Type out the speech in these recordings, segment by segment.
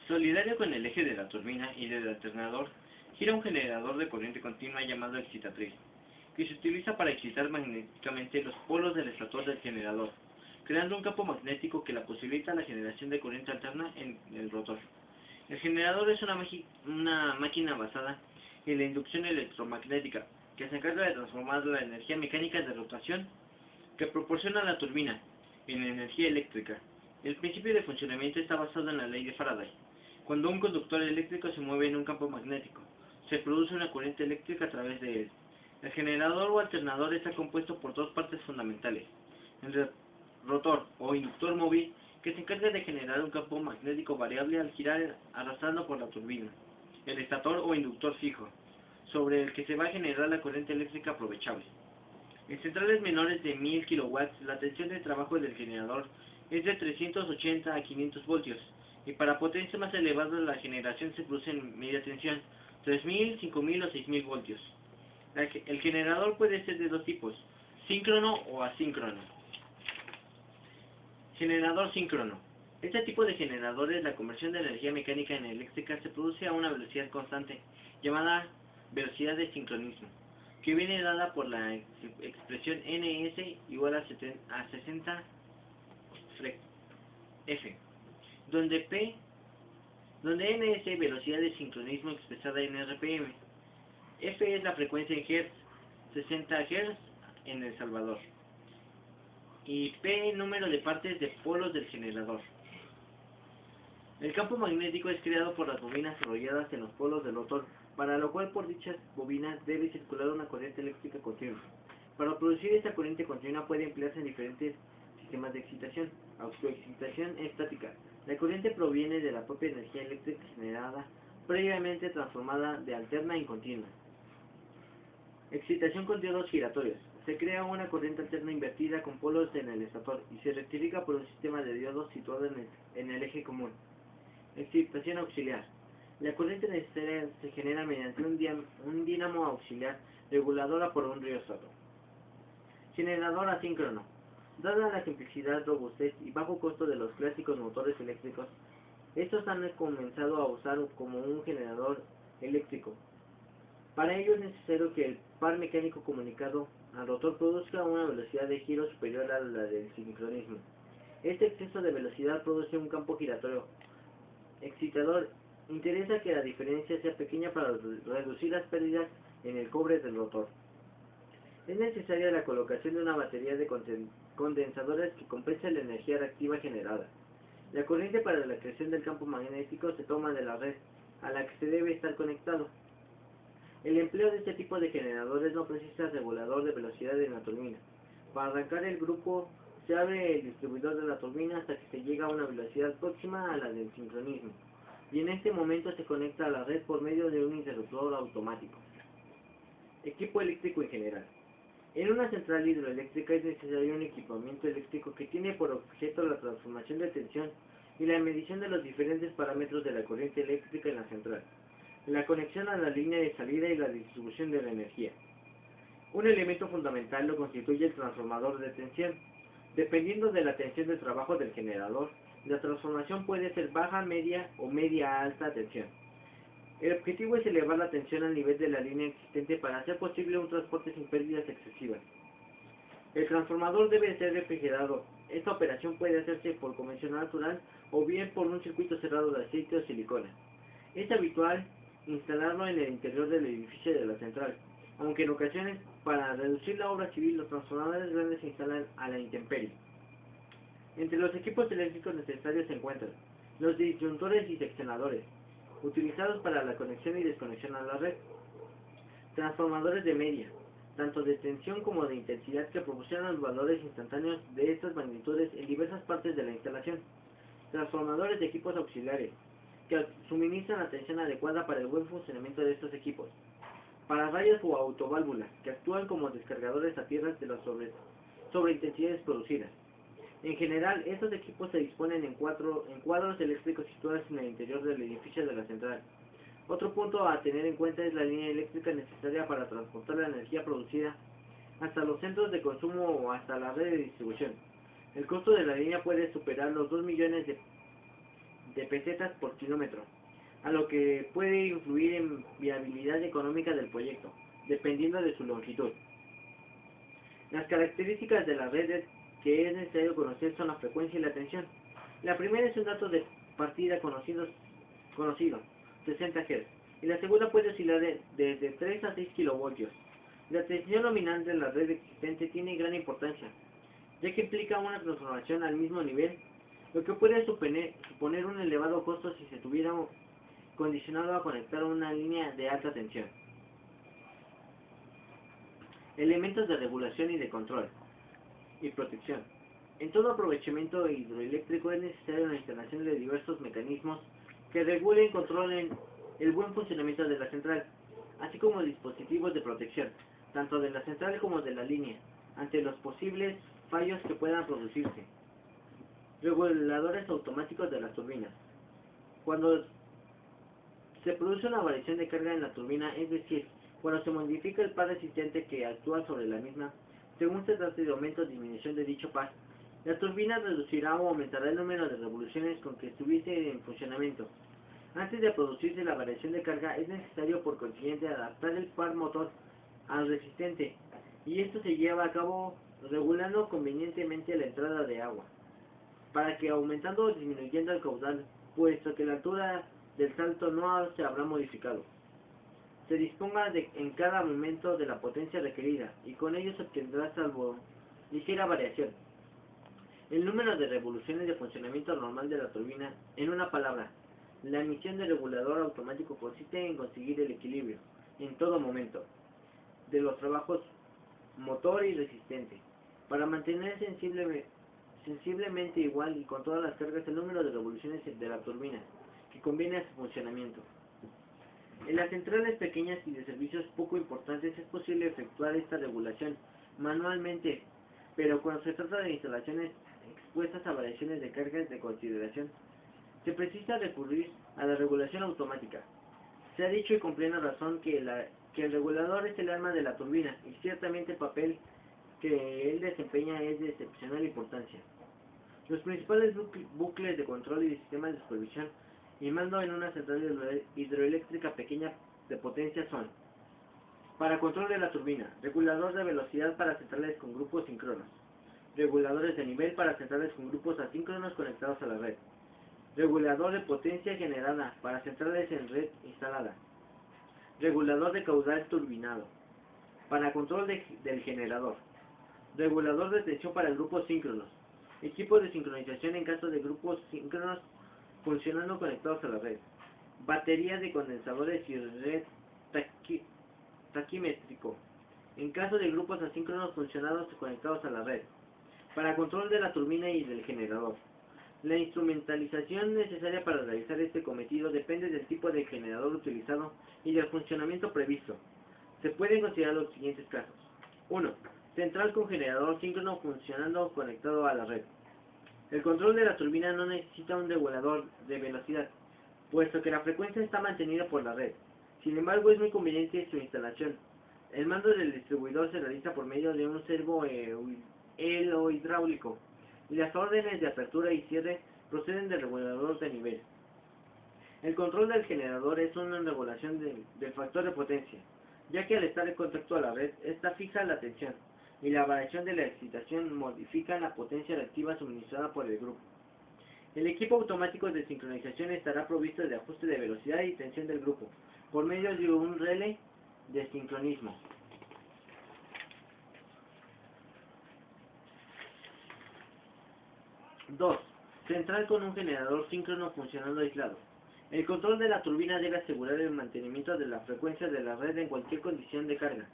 Solidario con el eje de la turbina y del alternador, gira un generador de corriente continua llamado excitatriz, que se utiliza para excitar magnéticamente los polos del estator del generador, creando un campo magnético que la posibilita la generación de corriente alterna en el rotor. El generador es una máquina basada en la inducción electromagnética, que se encarga de transformar la energía mecánica de rotación que proporciona la turbina en energía eléctrica. El principio de funcionamiento está basado en la ley de Faraday. Cuando un conductor eléctrico se mueve en un campo magnético, se produce una corriente eléctrica a través de él. El generador o alternador está compuesto por dos partes fundamentales: el rotor o inductor móvil, que se encarga de generar un campo magnético variable al girar arrastrando por la turbina; el estator o inductor fijo, sobre el que se va a generar la corriente eléctrica aprovechable. En centrales menores de 1000 kW, la tensión de trabajo del generador es de 380 a 500 voltios, y para potencias más elevadas la generación se produce en media tensión, 3000, 5000 o 6000 voltios. El generador puede ser de dos tipos: síncrono o asíncrono. Generador síncrono. Este tipo de generadores, la conversión de energía mecánica en eléctrica, se produce a una velocidad constante, llamada velocidad de sincronismo, que viene dada por la expresión Ns igual a 60 F, donde N es velocidad de sincronismo expresada en RPM, F es la frecuencia en Hz, 60 Hz en El Salvador, y P número de partes de polos del generador. El campo magnético es creado por las bobinas enrolladas en los polos del rotor, para lo cual por dichas bobinas debe circular una corriente eléctrica continua. Para producir esta corriente continua puede emplearse en diferentes sistemas de excitación. Autoexcitación estática. La corriente proviene de la propia energía eléctrica generada previamente transformada de alterna en continua. Excitación con diodos giratorios. Se crea una corriente alterna invertida con polos en el estator y se rectifica por un sistema de diodos situado en el eje común. Excitación auxiliar. La corriente necesaria se genera mediante un dínamo auxiliar reguladora por un rióstato. Generador asíncrono. Dada la simplicidad, robustez y bajo costo de los clásicos motores eléctricos, estos han comenzado a usar como un generador eléctrico. Para ello es necesario que el par mecánico comunicado al rotor produzca una velocidad de giro superior a la del sincronismo. Este exceso de velocidad produce un campo giratorio excitador. Interesa que la diferencia sea pequeña para reducir las pérdidas en el cobre del rotor. Es necesaria la colocación de una batería de condensadores que compense la energía reactiva generada. La corriente para la creación del campo magnético se toma de la red a la que se debe estar conectado. El empleo de este tipo de generadores no precisa regulador de velocidad en la turbina. Para arrancar el grupo se abre el distribuidor de la turbina hasta que se llega a una velocidad próxima a la del sincronismo, y en este momento se conecta a la red por medio de un interruptor automático. Equipo eléctrico en general. En una central hidroeléctrica es necesario un equipamiento eléctrico que tiene por objeto la transformación de tensión y la medición de los diferentes parámetros de la corriente eléctrica en la central, la conexión a la línea de salida y la distribución de la energía. Un elemento fundamental lo constituye el transformador de tensión. Dependiendo de la tensión de trabajo del generador, la transformación puede ser baja, media o media alta tensión. El objetivo es elevar la tensión al nivel de la línea existente para hacer posible un transporte sin pérdidas excesivas. El transformador debe ser refrigerado. Esta operación puede hacerse por convección natural o bien por un circuito cerrado de aceite o silicona. Es habitual instalarlo en el interior del edificio de la central, aunque en ocasiones, para reducir la obra civil, los transformadores grandes se instalan a la intemperie. Entre los equipos eléctricos necesarios se encuentran los disyuntores y seccionadores, utilizados para la conexión y desconexión a la red; transformadores de media, tanto de tensión como de intensidad, que proporcionan los valores instantáneos de estas magnitudes en diversas partes de la instalación; transformadores de equipos auxiliares, que suministran la tensión adecuada para el buen funcionamiento de estos equipos; pararrayos o autoválvulas, que actúan como descargadores a tierra de las sobreintensidades producidas. En general, estos equipos se disponen en cuadros eléctricos situados en el interior del edificio de la central. Otro punto a tener en cuenta es la línea eléctrica necesaria para transportar la energía producida hasta los centros de consumo o hasta la red de distribución. El costo de la línea puede superar los 2 millones de pesetas por kilómetro, a lo que puede influir en viabilidad económica del proyecto, dependiendo de su longitud. Las características de las redes que es necesario conocer son la frecuencia y la tensión. La primera es un dato de partida conocido 60 Hz, y la segunda puede oscilar desde 3 a 6 kilovoltios. La tensión nominal de la red existente tiene gran importancia, ya que implica una transformación al mismo nivel, lo que puede suponer un elevado costo si se tuviera condicionado a conectar una línea de alta tensión. Elementos de regulación y de control y protección. En todo aprovechamiento hidroeléctrico es necesaria la instalación de diversos mecanismos que regulen y controlen el buen funcionamiento de la central, así como dispositivos de protección, tanto de la central como de la línea, ante los posibles fallos que puedan producirse. Reguladores automáticos de las turbinas. Cuando se produce una variación de carga en la turbina, es decir, cuando se modifica el par existente que actúa sobre la misma, según se trate de aumento o disminución de dicho par, la turbina reducirá o aumentará el número de revoluciones con que estuviese en funcionamiento. Antes de producirse la variación de carga, es necesario por consiguiente adaptar el par motor al resistente, y esto se lleva a cabo regulando convenientemente la entrada de agua, para que aumentando o disminuyendo el caudal, puesto que la altura del salto no se habrá modificado, se disponga en cada momento de la potencia requerida, y con ello se obtendrá, salvo ligera variación, el número de revoluciones de funcionamiento normal de la turbina. En una palabra, la misión del regulador automático consiste en conseguir el equilibrio, en todo momento, de los trabajos motor y resistente, para mantener sensiblemente igual y con todas las cargas el número de revoluciones de la turbina, que conviene a su funcionamiento. En las centrales pequeñas y de servicios poco importantes es posible efectuar esta regulación manualmente, pero cuando se trata de instalaciones expuestas a variaciones de cargas de consideración, se precisa recurrir a la regulación automática. Se ha dicho y con plena razón que el regulador es el alma de la turbina, y ciertamente el papel que él desempeña es de excepcional importancia. Los principales bucles de control y de sistemas de supervisión y mando en una central hidroeléctrica pequeña de potencia son: para control de la turbina, regulador de velocidad para centrales con grupos síncronos, reguladores de nivel para centrales con grupos asíncronos conectados a la red, regulador de potencia generada para centrales en red instalada, regulador de caudal turbinado, para control del generador, regulador de tensión para grupos síncronos, equipos de sincronización en caso de grupos síncronos funcionando conectados a la red, batería de condensadores y red taquimétrico en caso de grupos asíncronos funcionados conectados a la red, para control de la turbina y del generador. La instrumentalización necesaria para realizar este cometido depende del tipo de generador utilizado y del funcionamiento previsto. Se pueden considerar los siguientes casos. 1. Central con generador síncrono funcionando conectado a la red. El control de la turbina no necesita un regulador de velocidad, puesto que la frecuencia está mantenida por la red. Sin embargo, es muy conveniente su instalación. El mando del distribuidor se realiza por medio de un servo hidráulico, y las órdenes de apertura y cierre proceden del regulador de nivel. El control del generador es una regulación del factor de potencia, ya que al estar en contacto a la red, esta fija la tensión, y la variación de la excitación modifica la potencia reactiva suministrada por el grupo. El equipo automático de sincronización estará provisto de ajuste de velocidad y tensión del grupo, por medio de un relé de sincronismo. 2. Central con un generador síncrono funcionando aislado. El control de la turbina debe asegurar el mantenimiento de la frecuencia de la red en cualquier condición de carga,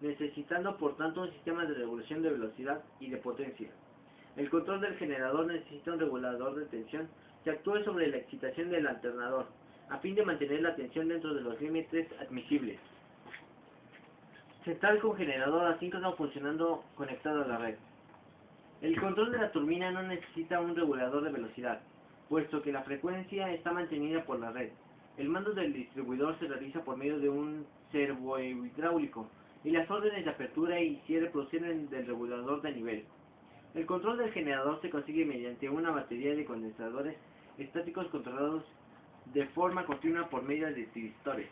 necesitando por tanto un sistema de regulación de velocidad y de potencia. El control del generador necesita un regulador de tensión que actúe sobre la excitación del alternador, a fin de mantener la tensión dentro de los límites admisibles. Central con generador asíncrono funcionando conectado a la red. El control de la turbina no necesita un regulador de velocidad, puesto que la frecuencia está mantenida por la red. El mando del distribuidor se realiza por medio de un servo hidráulico, y las órdenes de apertura y cierre proceden del regulador de nivel. El control del generador se consigue mediante una batería de condensadores estáticos controlados de forma continua por medio de tristores.